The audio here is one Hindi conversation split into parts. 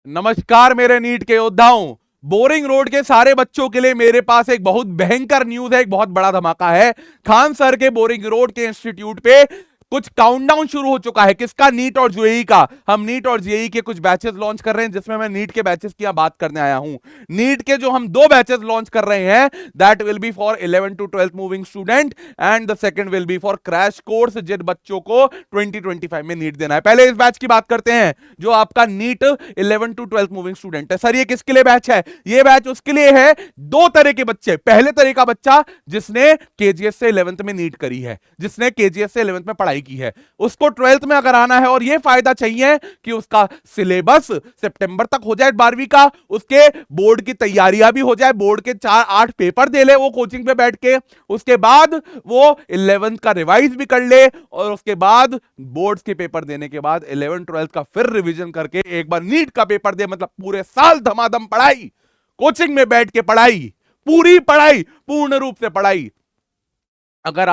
नमस्कार मेरे नीट के योद्धाओं। बोरिंग रोड के सारे बच्चों के लिए मेरे पास एक बहुत भयंकर न्यूज है, एक बहुत बड़ा धमाका है। खान सर के बोरिंग रोड के इंस्टीट्यूट पे कुछ काउंटडाउन शुरू हो चुका है। किसका? नीट और जेईई का। हम नीट और जेईई के कुछ बैचेस लॉन्च कर रहे हैं, जिसमें मैं नीट के बैचेस की बात करने आया हूं। नीट के जो हम 2 बैचेस लॉन्च कर रहे हैं, that will be for 11 to 12 moving student and the second will be for crash course, जिन बच्चों को 2025 में नीट देना है। पहले इस बैच की बात करते हैं जो आपका नीट 11 to 12 मूविंग स्टूडेंट है। सर ये किसके लिए बैच है? ये बैच उसके लिए है 2 तरह के बच्चे। पहले तरह का बच्चा जिसने केजीएस से 11th में नीट करी है, जिसने केजीएस से 11th में पढ़ाई की है, उसको 12th में अगर आना है और ये फायदा चाहिए कि उसका सिलेबस सितंबर तक हो जाए 12वीं का, उसके बोर्ड की तैयारियां भी हो जाए, बोर्ड के 4-8 पेपर दे ले वो कोचिंग पे बैठ के, उसके बाद वो 11th का रिवाइज भी कर ले और उसके बाद बोर्ड्स के पेपर देने के बाद 11 12 का फिर रिवीजन करके एक बार नीट का पेपर दे। मतलब पूरे साल धमाधम पढ़ाई, कोचिंग में बैठ के पढ़ाई, पूरी पढ़ाई, पूर्ण रूप से पढ़ाई। अगर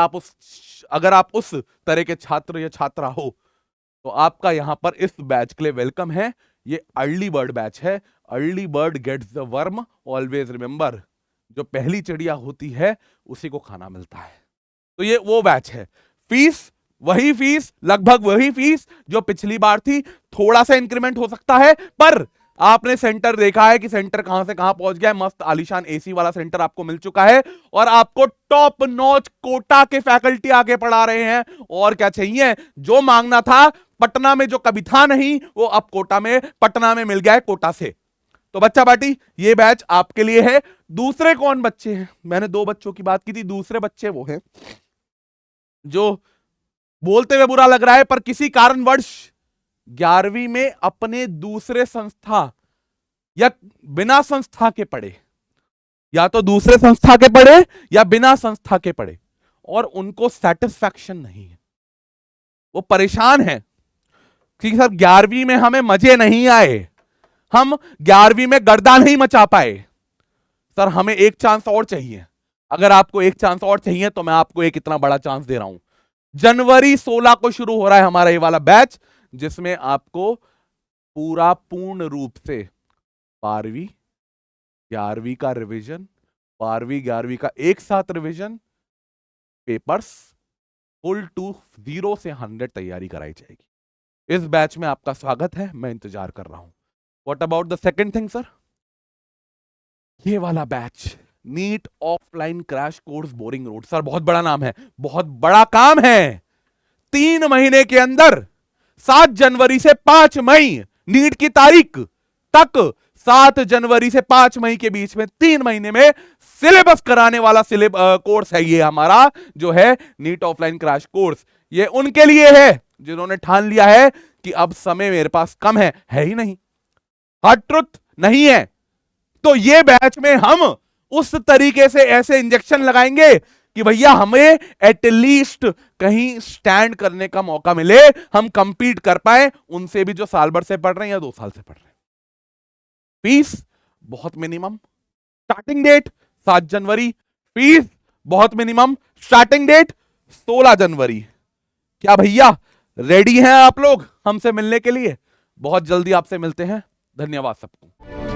आप उस तरह के छात्र या छात्रा हो तो आपका यहां पर इस बैच के लिए वेलकम है। ये अर्ली बर्ड बैच है। Early bird gets the worm, always remember. जो पहली चिड़िया होती है उसी को खाना मिलता है। तो ये वो बैच है। फीस वही फीस, लगभग वही फीस जो पिछली बार थी। थोड़ा सा इंक्रीमेंट हो सकता है, पर आपने सेंटर देखा है कि सेंटर कहां से कहां पहुंच गया है। मस्त आलीशान एसी वाला सेंटर आपको मिल चुका है और आपको टॉप नॉच कोटा के फैकल्टी आके पढ़ा रहे हैं। और क्या चाहिए? जो मांगना था पटना में, जो कभी था नहीं, वो अब कोटा में, पटना में मिल गया है कोटा से। तो बच्चा पार्टी, ये बैच आपके लिए है। दूसरे कौन बच्चे हैं? मैंने 2 बच्चों की बात की थी। दूसरे बच्चे वो हैं जो बोलते हुए बुरा लग रहा है पर किसी कारणवश 11वीं में अपने दूसरे संस्था या बिना संस्था के पढ़े, या तो दूसरे संस्था के पढ़े या बिना संस्था के पढ़े, और उनको सेटिस्फैक्शन नहीं है। वो परेशान है कि सर 11वीं में हमें मजे नहीं आए, हम 11वीं में गर्दा नहीं मचा पाए, सर हमें एक चांस और चाहिए। अगर आपको एक चांस और चाहिए तो मैं आपको एक इतना बड़ा चांस दे रहा हूं। जनवरी 16 को शुरू हो रहा है हमारा ये वाला बैच, जिसमें आपको पूर्ण रूप से 12वीं 11वीं का रिवीजन, 12वीं 11वीं का एक साथ रिवीजन, पेपर्स फुल टू 0 से 100 तैयारी कराई जाएगी। इस बैच में आपका स्वागत है, मैं इंतजार कर रहा हूं। What about the second thing sir? ये वाला batch, NEET offline crash course Boring Road. Sir बहुत बड़ा नाम है, बहुत बड़ा काम है। 3 महीने के अंदर 7 जनवरी से 5 मई नीट की तारीख तक, 7 जनवरी से 5 मई के बीच में 3 महीने में सिलेबस कराने वाला कोर्स है ये हमारा, जो है नीट ऑफलाइन क्रैश कोर्स। ये उनके लिए है जिन्होंने ठान लिया है कि अब समय मेरे पास कम है ही नहीं, हार्ड ट्रुथ नहीं है। तो ये बैच में हम उस तरीके से ऐसे इंजेक्शन लगाएंगे कि भैया हमें एटलीस्ट कहीं स्टैंड करने का मौका मिले, हम कंपीट कर पाए उनसे भी जो साल भर से पढ़ रहे हैं या 2 साल से पढ़ रहे हैं। फीस बहुत मिनिमम, स्टार्टिंग डेट 7 जनवरी, फीस बहुत मिनिमम, स्टार्टिंग डेट 16 जनवरी। क्या भैया रेडी हैं आप लोग हमसे मिलने के लिए? बहुत जल्दी आपसे मिलते हैं। धन्यवाद सबको।